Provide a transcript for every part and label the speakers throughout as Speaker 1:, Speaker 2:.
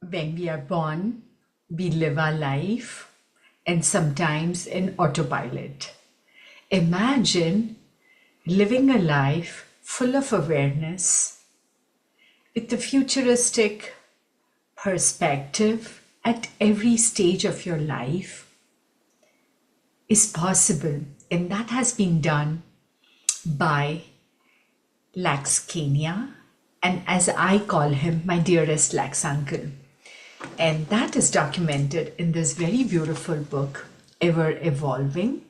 Speaker 1: When we are born, we live our life and sometimes in autopilot. Imagine living a life full of awareness with a futuristic perspective at every stage of your life is possible, and that has been done by Lax Kenia, and as I call him, my dearest Lax Uncle. And that is documented in this very beautiful book, Ever Evolving.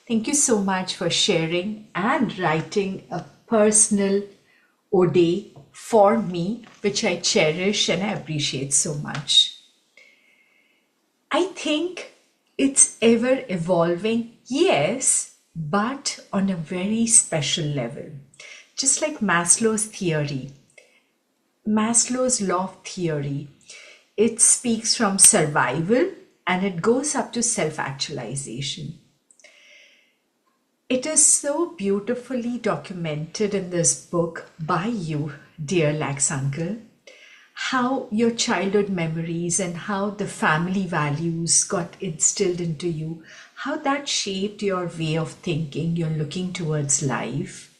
Speaker 1: Thank you so much for sharing and writing a personal ode for me, which I cherish and I appreciate so much. I think it's ever evolving, yes, but on a very special level. Just like Maslow's theory, Maslow's law theory, it speaks from survival and it goes up to self-actualization. It is so beautifully documented in this book by you, dear Lax Uncle, how your childhood memories and how the family values got instilled into you, how that shaped your way of thinking, your looking towards life,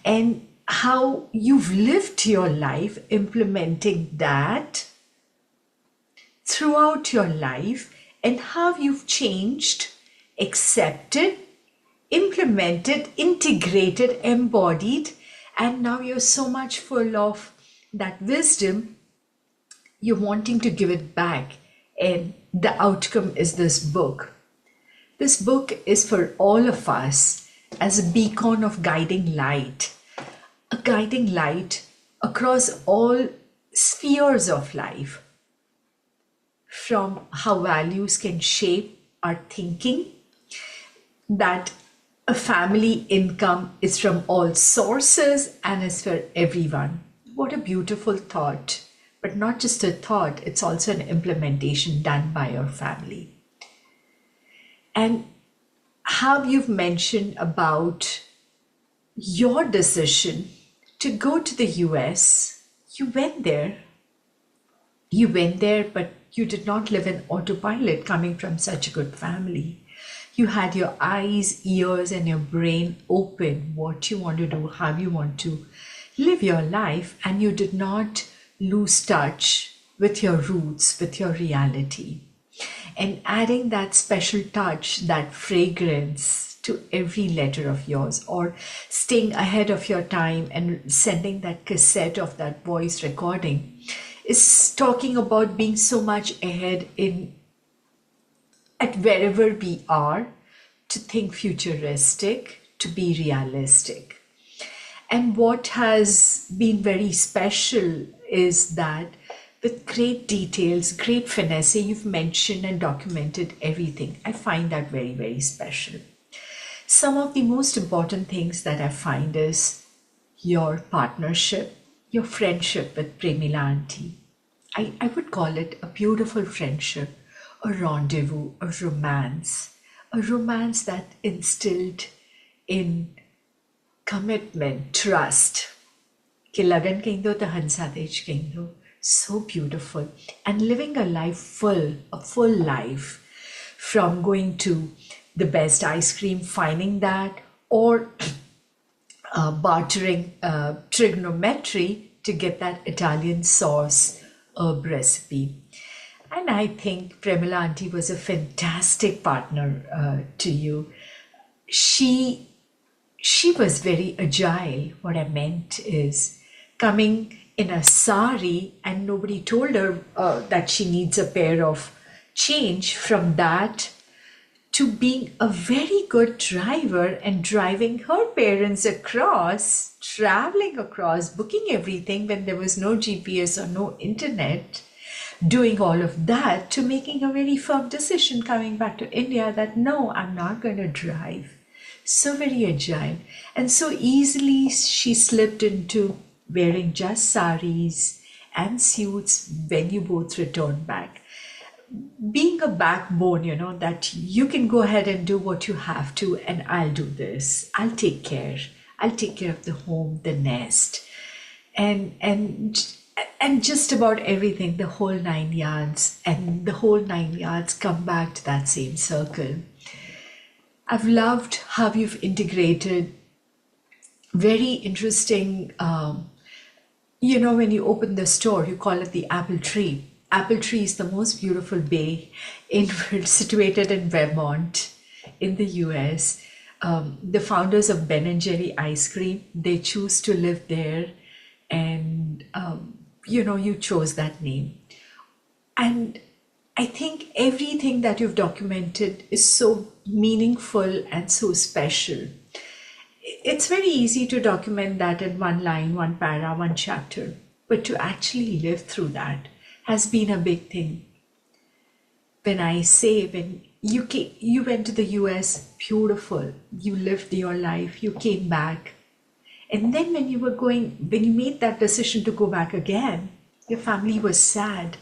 Speaker 1: and how you've lived your life implementing that throughout your life, and how you've changed, accepted, implemented, integrated, embodied, and now you're so much full of that wisdom, you're wanting to give it back. And the outcome is this book. This book is for all of us as a beacon of guiding light, a guiding light across all spheres of life, from how values can shape our thinking, that a family income is from all sources and is for everyone. What a beautiful thought. But not just a thought, it's also an implementation done by your family. And how you've mentioned about your decision to go to the US, you went there. You went there, but you did not live in autopilot coming from such a good family. You had your eyes, ears, and your brain open, what you want to do, how you want to live your life, and you did not lose touch with your roots, with your reality. And adding that special touch, that fragrance to every letter of yours, or staying ahead of your time and sending that cassette of that voice recording, is talking about being so much ahead in at wherever we are, to think futuristic, to be realistic. And what has been very special is that with great details, great finesse, you've mentioned and documented everything. I find that very, very special. Some of the most important things that I find is your partnership, your friendship with Premila Auntie. I would call it a beautiful friendship, a rendezvous, a romance that instilled in commitment, trust. कि लगन कहीं दो तो हंसा तेज कहीं दो. So beautiful. And living a life full, a full life, from going to the best ice cream, finding that, or bartering trigonometry to get that Italian sauce herb recipe. And I think Premila Auntie was a fantastic partner to you. She was very agile. What I meant is coming in a sari and nobody told her that she needs a pair of change, from that to being a very good driver and driving her parents across, traveling across, booking everything when there was no GPS or no internet, doing all of that, to making a very firm decision coming back to India that no, I'm not going to drive. So very agile. And so easily she slipped into wearing just saris and suits when you both returned back. Being a backbone, that you can go ahead and do what you have to, and I'll do this. I'll take care. I'll take care of the home, the nest. And and just about everything, the whole 9 yards, and the whole 9 yards come back to that same circle. I've loved how you've integrated very interesting, when you open the store, you call it the apple tree. Apple tree is the most beautiful bay situated in Vermont in the US. The founders of Ben and Jerry ice cream, they choose to live there, and you chose that name. And I think everything that you've documented is so meaningful and so special. It's very easy to document that in one line, one para, one chapter, but to actually live through that has been a big thing. When you went to the US, beautiful, you lived your life, you came back. And then when you made that decision to go back again, your family was sad.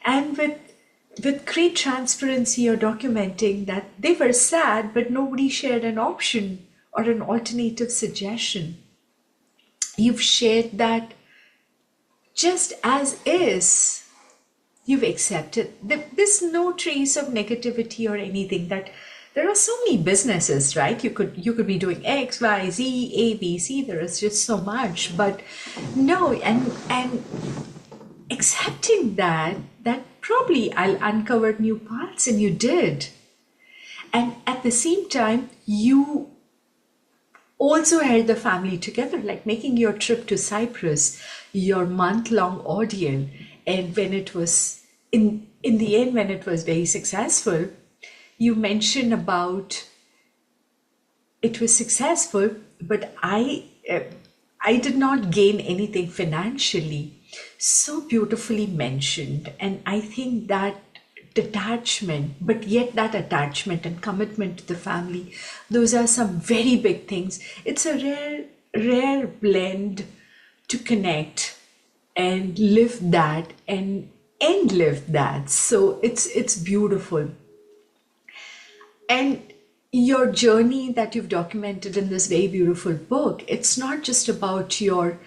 Speaker 1: And with great transparency, you're documenting that they were sad, but nobody shared an option or an alternative suggestion. You've shared that just as is. You've accepted. There's no trace of negativity or anything. That there are so many businesses, right? You could be doing X, Y, Z, A, B, C. There is just so much, but no, and accepting that probably I'll uncover new paths, and you did. And at the same time, you also held the family together, like making your trip to Cyprus, your month-long ordeal. And when it was, in the end, when it was very successful, you mentioned about it was successful, but I did not gain anything financially. So beautifully mentioned. And I think that detachment, but yet that attachment and commitment to the family, those are some very big things. It's a rare blend to connect and live that and live that. So it's beautiful. And your journey that you've documented in this very beautiful book, it's not just about your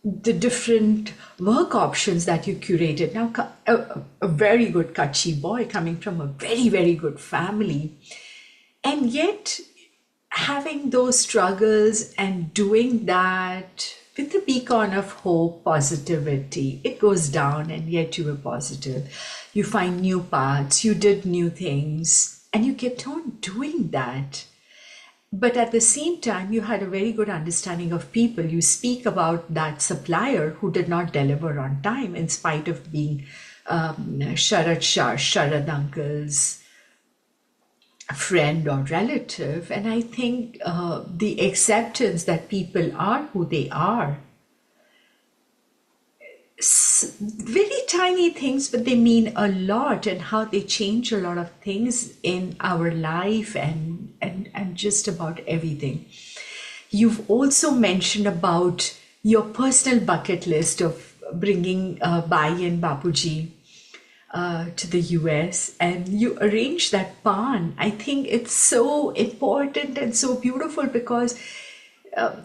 Speaker 1: the different work options that you curated. Now, a very good Kutchi boy coming from a very, very good family, and yet having those struggles and doing that with a beacon of hope, positivity. It goes down, and yet you were positive. You find new paths, you did new things, and you kept on doing that. But at the same time, you had a very good understanding of people. You speak about that supplier who did not deliver on time in spite of being Sharad Uncle's friend or relative. And I think the acceptance that people are who they are, very tiny things, but they mean a lot, and how they change a lot of things in our life and just about everything. You've also mentioned about your personal bucket list of bringing Bai and Bapuji to the US, and you arrange that pan. I think it's so important and so beautiful, because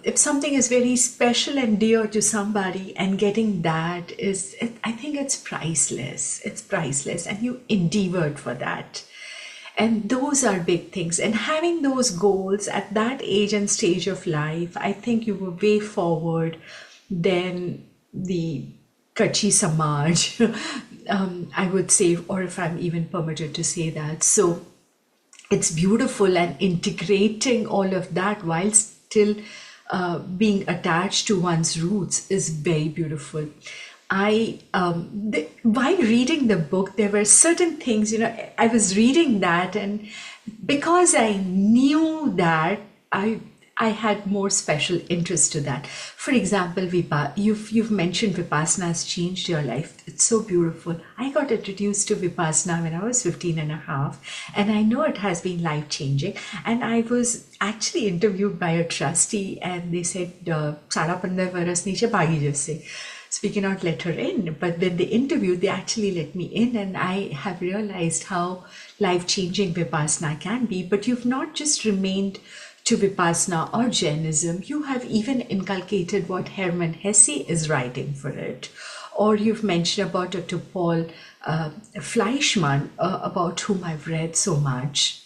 Speaker 1: if something is very special and dear to somebody, and getting that I think it's priceless. It's priceless, and you endeavored for that. And those are big things. And having those goals at that age and stage of life, I think you were way forward than the Kutchi Samaj, I would say, or if I'm even permitted to say that. So it's beautiful, and integrating all of that while still being attached to one's roots is very beautiful. While reading the book, there were certain things, I was reading that, and because I knew that, I had more special interest to that. For example, you've mentioned Vipassana has changed your life. It's so beautiful. I got introduced to Vipassana when I was 15 and a half, and I know it has been life-changing. And I was actually interviewed by a trustee, and they said, "Sada 15 varas niche bhagi jaise." So we cannot let her in. But when they interviewed, they actually let me in, and I have realized how life-changing Vipassana can be. But you've not just remained to Vipassana or Jainism, you have even inculcated what Hermann Hesse is writing for it. Or you've mentioned about Dr. Paul Fleischmann, about whom I've read so much.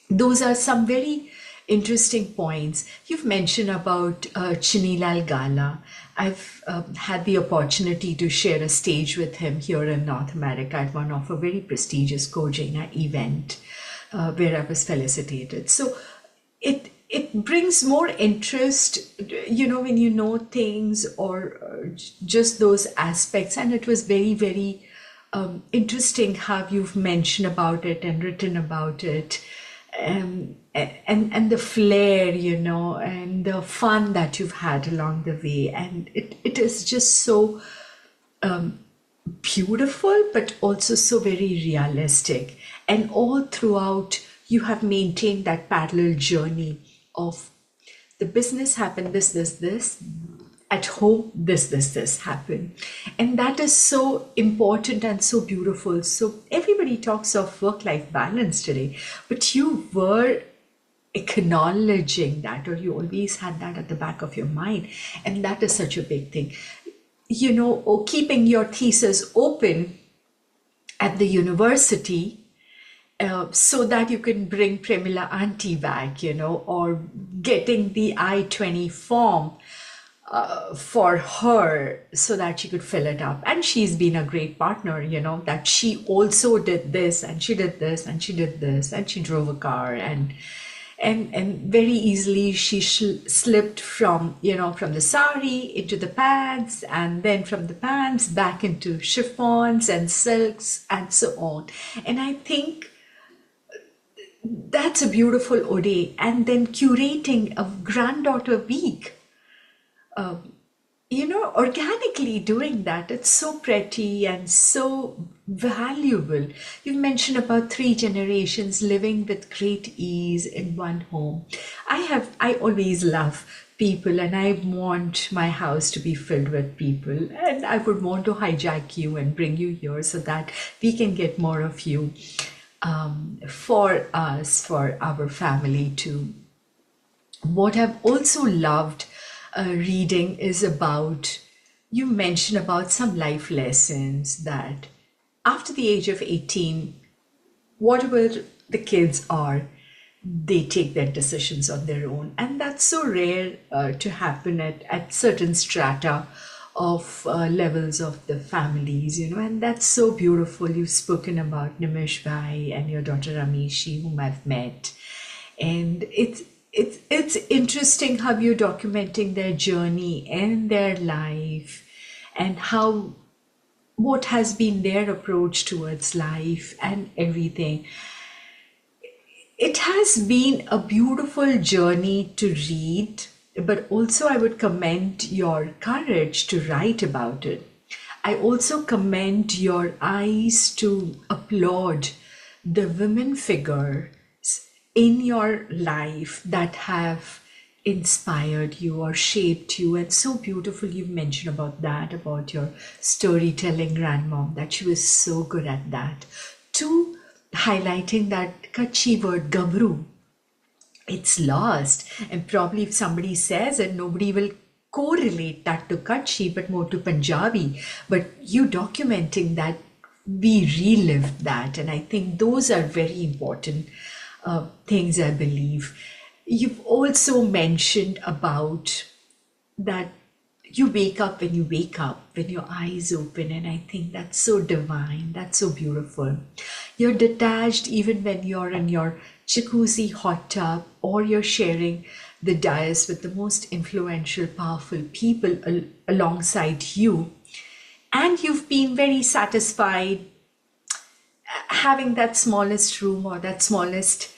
Speaker 1: Those are some very interesting points. You've mentioned about Chinilal Gala. I've had the opportunity to share a stage with him here in North America at one of a very prestigious Kojena event where I was felicitated. So it brings more interest, when you know things or just those aspects. And it was very, very interesting how you've mentioned about it and written about it. And the flair, and the fun that you've had along the way. And it is just so beautiful, but also so very realistic. And all throughout, you have maintained that parallel journey of the business happened, this, at home, this happened. And that is so important and so beautiful. So everybody talks of work-life balance today, but you were acknowledging that, or you always had that at the back of your mind. And that is such a big thing. Or keeping your thesis open at the university, so that you can bring Premila Auntie back, or getting the I-20 form for her so that she could fill it up. And she's been a great partner, that she also did this and she did this and she did this and she drove a car and very easily she slipped from the sari into the pants, and then from the pants back into chiffons and silks and so on. And I think that's a beautiful ode. And then curating a granddaughter week, organically doing that, it's so pretty and so valuable. You've mentioned about 3 generations living with great ease in one home. I always love people, and I want my house to be filled with people, and I would want to hijack you and bring you here so that we can get more of you for us, for our family too. What I've also loved reading is about, you mentioned about some life lessons that after the age of 18, whatever the kids are, they take their decisions on their own. And that's so rare to happen at certain strata of levels of the families, and that's so beautiful. You've spoken about Nimish Bhai and your daughter Rameshi, whom I've met. And it's interesting how you're documenting their journey and their life, and what has been their approach towards life and everything. It has been a beautiful journey to read, but also I would commend your courage to write about it. I also commend your eyes to applaud the women figures in your life that have inspired you or shaped you. And so beautiful you've mentioned about that, about your storytelling grandmom, that she was so good at that. To highlighting that Kutchi word Gabru, it's lost, and probably if somebody says it, nobody will correlate that to Kutchi but more to Punjabi. But you documenting that, we relived that, and I think those are very important things, I believe. You've also mentioned about that you wake up when you wake up, when your eyes open, and I think that's so divine, that's so beautiful. You're detached even when you're in your jacuzzi hot tub, or you're sharing the dais with the most influential, powerful people alongside you, and you've been very satisfied having that smallest room or that smallest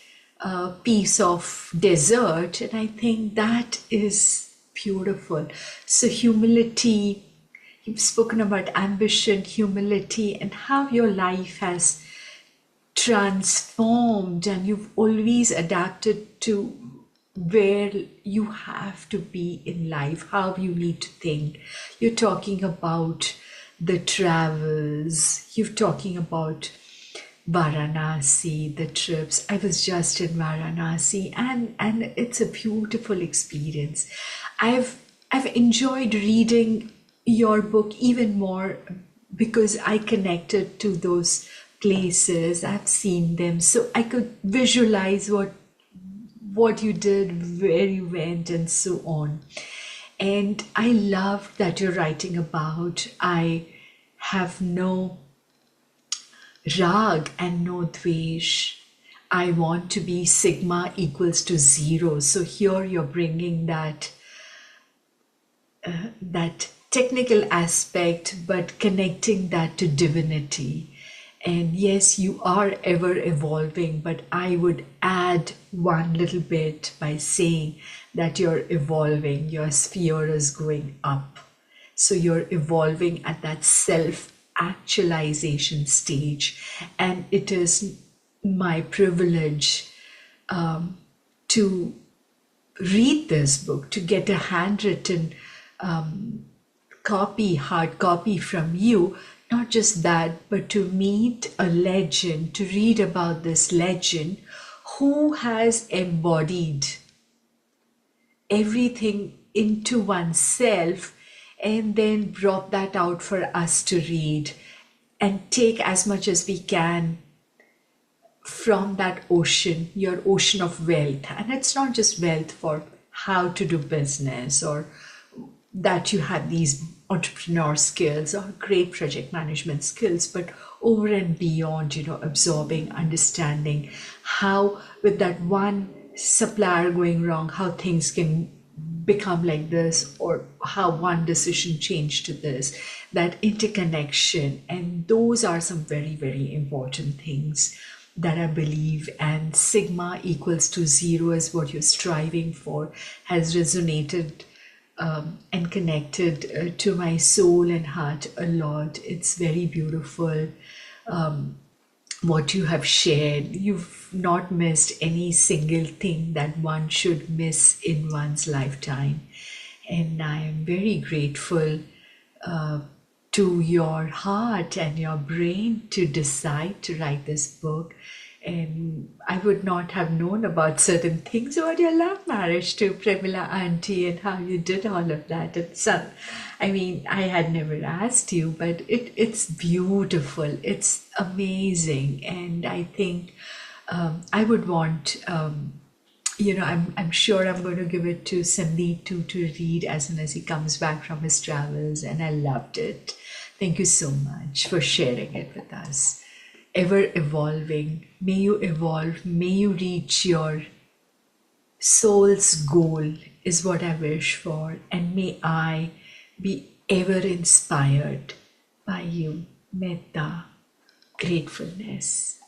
Speaker 1: piece of dessert. And I think that is beautiful. So humility, you've spoken about ambition, humility, and how your life has transformed, and you've always adapted to where you have to be in life, how you need to think. You're talking about the travels, you're talking about Varanasi, the trips. I was just in Varanasi, and it's a beautiful experience. I've enjoyed reading your book even more because I connected to those places. I've seen them, so I could visualize what you did, where you went, and so on. And I love that you're writing about I have no rag and no dvesh. I want to be sigma equals to zero. So here you're bringing that technical aspect, but connecting that to divinity. And yes, you are ever evolving, but I would add one little bit by saying that you're evolving, your sphere is going up. So you're evolving at that self actualization stage. And it is my privilege to read this book, to get a handwritten hard copy from you. Not just that, but to meet a legend, to read about this legend who has embodied everything into oneself and then brought that out for us to read and take as much as we can from that ocean, your ocean of wealth. And it's not just wealth for how to do business or that you have these entrepreneur skills or great project management skills, but over and beyond, absorbing, understanding how with that one supplier going wrong, how things can become like this, or how one decision changed to this, that interconnection. And those are some very, very important things that I believe, and sigma equals to zero is what you're striving for, has resonated and connected to my soul and heart a lot. It's very beautiful what you have shared. You've not missed any single thing that one should miss in one's lifetime. And I am very grateful to your heart and your brain to decide to write this book. And I would not have known about certain things about your love marriage to Premila Auntie and how you did all of that. I had never asked you, but it's beautiful. It's amazing. And I think I would want, I'm sure I'm going to give it to Sandeep to read as soon as he comes back from his travels. And I loved it. Thank you so much for sharing it with us. Ever evolving. May you evolve. May you reach your soul's goal is what I wish for. And may I be ever inspired by you. Metta, gratefulness.